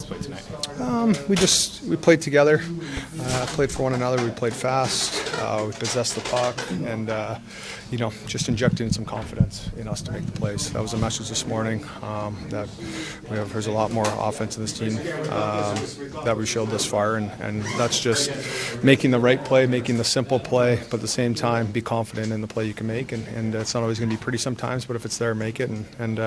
play tonight? We played together, played for one another. We played fast. We possessed the puck, and just injecting some confidence in us to make the plays. That was a message this morning. That there's a lot more offense in this team that we showed this far, and that's just making the right play, making the simple play, but at the same time be confident in the play you can make. And it's not always going to be pretty sometimes, but if it's there, make it. And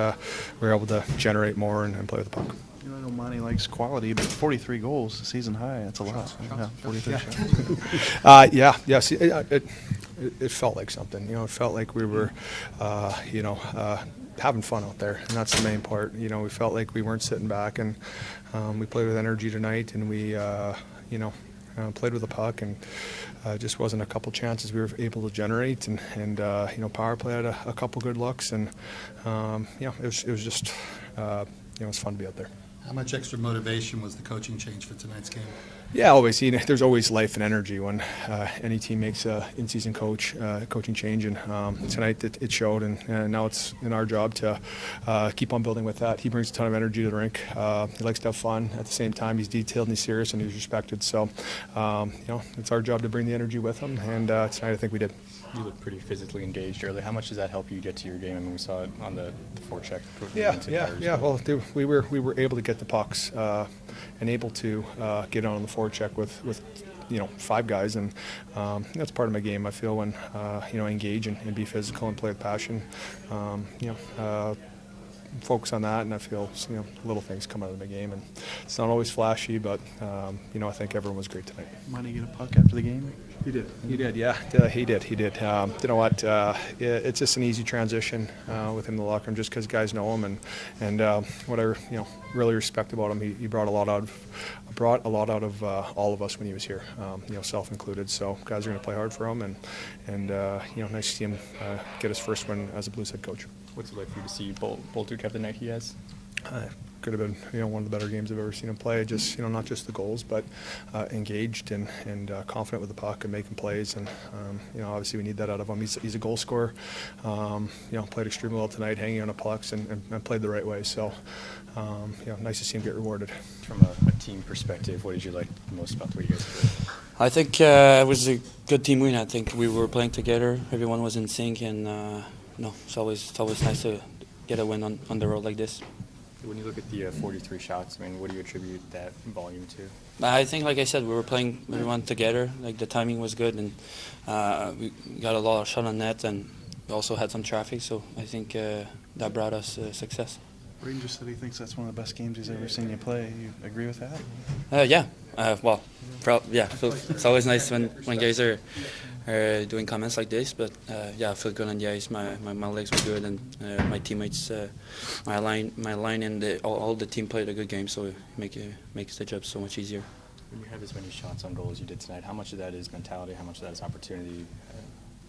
we're able to generate more and play with the puck. I know Monty likes quality, but 43 goals, season high, that's a lot. Yeah, 43 shots. Yes. It felt like something. It felt like we were, having fun out there, and that's the main part. We felt like we weren't sitting back, and we played with energy tonight, and we, played with the puck, and just wasn't a couple chances we were able to generate, and power play had a couple good looks, and it was just it was fun to be out there. How much extra motivation was the coaching change for tonight's game? Yeah, always. There's always life and energy when any team makes a in-season coaching change, and tonight it showed, and now it's in our job to keep on building with that. He brings a ton of energy to the rink. He likes to have fun. At the same time, he's detailed and he's serious and he's respected. So, it's our job to bring the energy with him, and tonight I think we did. You look pretty physically engaged earlier. How much does that help you get to your game? I mean, we saw it on the forecheck. Yeah. Well, we were able to get the pucks and able to get on the forecheck with 5 guys, and that's part of my game. I feel when engage and be physical and play with passion. Focus on that, and I feel little things come out of my game, and it's not always flashy, but I think everyone was great tonight. Monty get a puck after the game? He did. Yeah, he did. You know what? It's just an easy transition within the locker room, just because guys know him, and what I really respect about him, he brought a lot out of all of us when he was here, self included. So guys are going to play hard for him, and nice to see him get his first win as a Blues head coach. What's it like for you to see Bolduc have the night he has? Could have been one of the better games I've ever seen him play. Just not just the goals, but engaged and confident with the puck and making plays. And obviously we need that out of him. He's a goal scorer. Played extremely well tonight, hanging on the pucks and played the right way. So nice to see him get rewarded. From a team perspective, what did you like most about the way you guys played? I think it was a good team win. I think we were playing together. Everyone was in sync, and it's always nice to get a win on the road like this. When you look at the 43 shots, I mean, what do you attribute that volume to? I think, like I said, we were playing everyone together. Like the timing was good, and we got a lot of shot on net, and we also had some traffic. So I think that brought us success. Brayden just said he thinks that's one of the best games he's ever seen you play. You agree with that? Yeah. It's always nice when guys are doing comments like this, but I feel good on the ice. My legs were good, and my teammates, my line, and all the team played a good game. So it makes the job so much easier. When you have as many shots on goal as you did tonight, how much of that is mentality? How much of that is opportunity?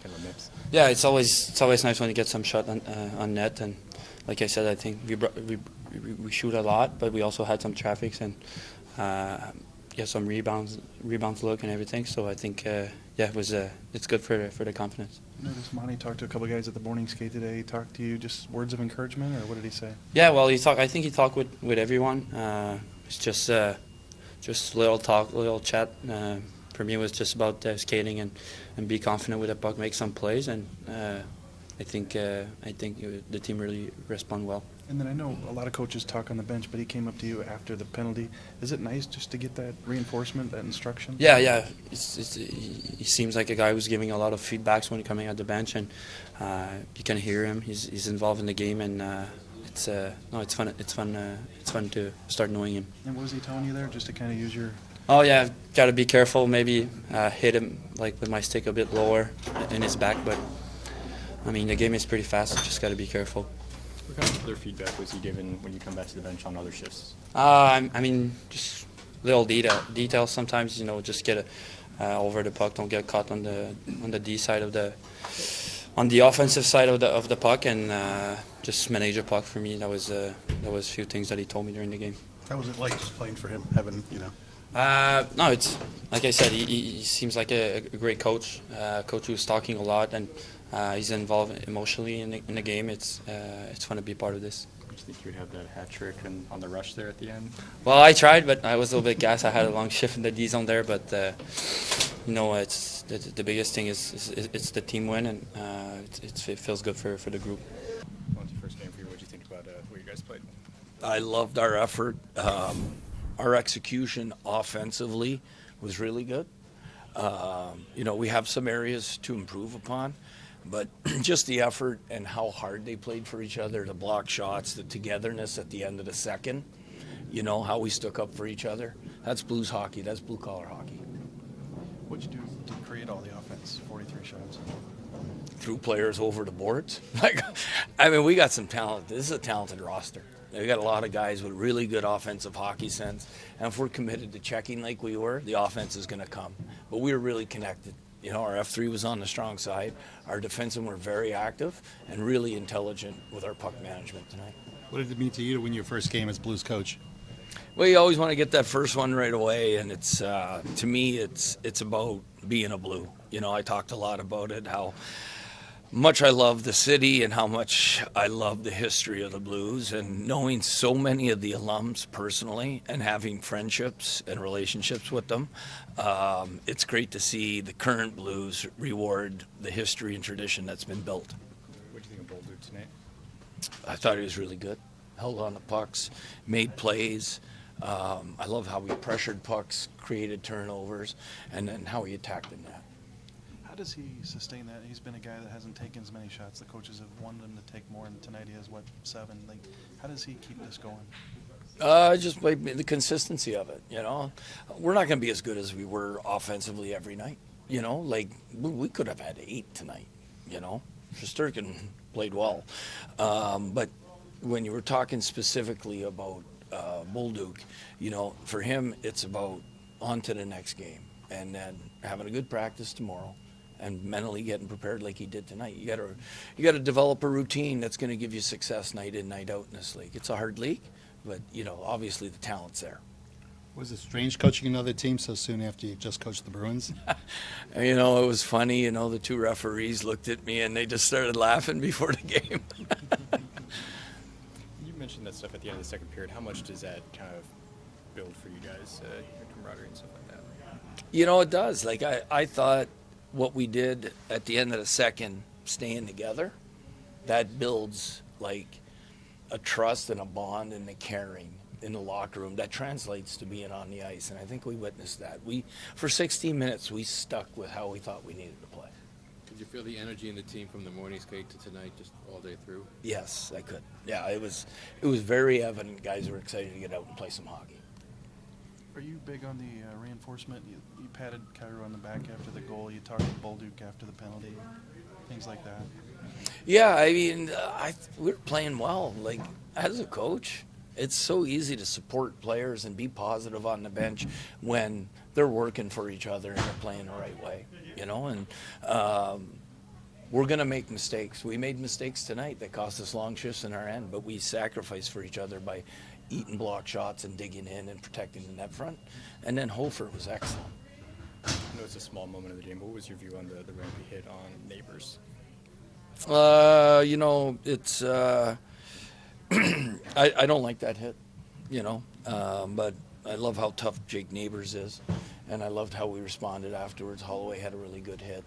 Kind of nips. Yeah, it's always nice when you get some shot on net, and like I said, I think we shoot a lot, but we also had some traffics and some rebounds look and everything. So I think it's good for the confidence. I noticed Monty talked to a couple of guys at the morning skate today. He talked to you, just words of encouragement, or what did he say? Yeah, well, I think he talked with everyone. It's just little talk, little chat. For me, it was just about skating and be confident with the puck, make some plays, and I think the team really responded well. And then I know a lot of coaches talk on the bench, but he came up to you after the penalty. Is it nice just to get that reinforcement, that instruction? Yeah. He seems like a guy who's giving a lot of feedbacks when coming at the bench, and you can hear him. He's involved in the game, and it's fun. It's fun to start knowing him. And what was he telling you there, just to kind of use your? Oh yeah, got to be careful. Maybe hit him like with my stick a bit lower in his back, but I mean the game is pretty fast. Just got to be careful. What kind of other feedback was he given when you come back to the bench on other shifts? I mean, just little details. Sometimes just get over the puck, don't get caught on the D side on the offensive side of the puck, and just manage the puck. For me, that was a few things that he told me during the game. How was it like just playing for him, having No, it's like I said. He seems like a great coach. Coach who's talking a lot, and he's involved emotionally in the game. It's fun to be part of this. Did you think you would have that hat trick and on the rush there at the end? Well, I tried, but I was a little bit gassed. I had a long shift in the D zone there, but it's the biggest thing is it's the team win, and it feels good for the group. On to your first game for you, what did you think about what you guys played? I loved our effort. Our execution offensively was really good. We have some areas to improve upon, but just the effort and how hard they played for each other, the block shots, the togetherness at the end of the second, how we stuck up for each other. That's Blues hockey. That's blue-collar hockey. What'd you do to create all the offense? 43 shots. Threw players over the boards. We got some talent. This is a talented roster. We got a lot of guys with really good offensive hockey sense, and if we're committed to checking like we were, the offense is going to come. But we were really connected. Our F3 was on the strong side. Our defensemen were very active and really intelligent with our puck management tonight. What did it mean to you to win your first game as Blues coach? Well, you always want to get that first one right away, and it's to me, it's about being a Blue. I talked a lot about it, how much I love the city and how much I love the history of the Blues, and knowing so many of the alums personally and having friendships and relationships with them. It's great to see the current Blues reward the history and tradition that's been built. What do you think of Bolduc tonight? I thought he was really good. Held on the pucks, made plays. I love how he pressured pucks, created turnovers, and then how he attacked the net. How does he sustain that? He's been a guy that hasn't taken as many shots. The coaches have wanted him to take more, and tonight he has, 7? How does he keep this going? Just by the consistency of it, We're not going to be as good as we were offensively every night, We could have had 8 tonight, Shesterkin played well. But when you were talking specifically about Bolduc, for him, it's about on to the next game and then having a good practice tomorrow and mentally getting prepared like he did tonight. You got to develop a routine that's going to give you success night in, night out in this league. It's a hard league, but obviously the talent's there. Was it strange coaching another team so soon after you just coached the Bruins? It was funny. The 2 referees looked at me and they just started laughing before the game. You mentioned that stuff at the end of the second period. How much does that kind of build for you guys, your camaraderie and stuff like that? It does. I thought what we did at the end of the second, staying together, that builds a trust and a bond and a caring in the locker room that translates to being on the ice. And I think we witnessed that. For 16 minutes, we stuck with how we thought we needed to play. Did you feel the energy in the team from the morning skate to tonight, just all day through? Yes, I could. Yeah, it was very evident. Guys were excited to get out and play some hockey. Are you big on the reinforcement? You patted Cairo on the back after the goal. You talked to Bolduc after the penalty, things like that. Yeah, we were playing well. As a coach, it's so easy to support players and be positive on the bench when they're working for each other and they're playing the right way, And we're going to make mistakes. We made mistakes tonight that cost us long shifts in our end, but we sacrificed for each other by eating block shots and digging in and protecting the net front. And then Hofer was excellent. I know it's a small moment of the game. What was your view on the rampy hit on Neighbors? It's I don't like that hit, but I love how tough Jake Neighbors is, and I loved how we responded afterwards. Holloway had a really good hit,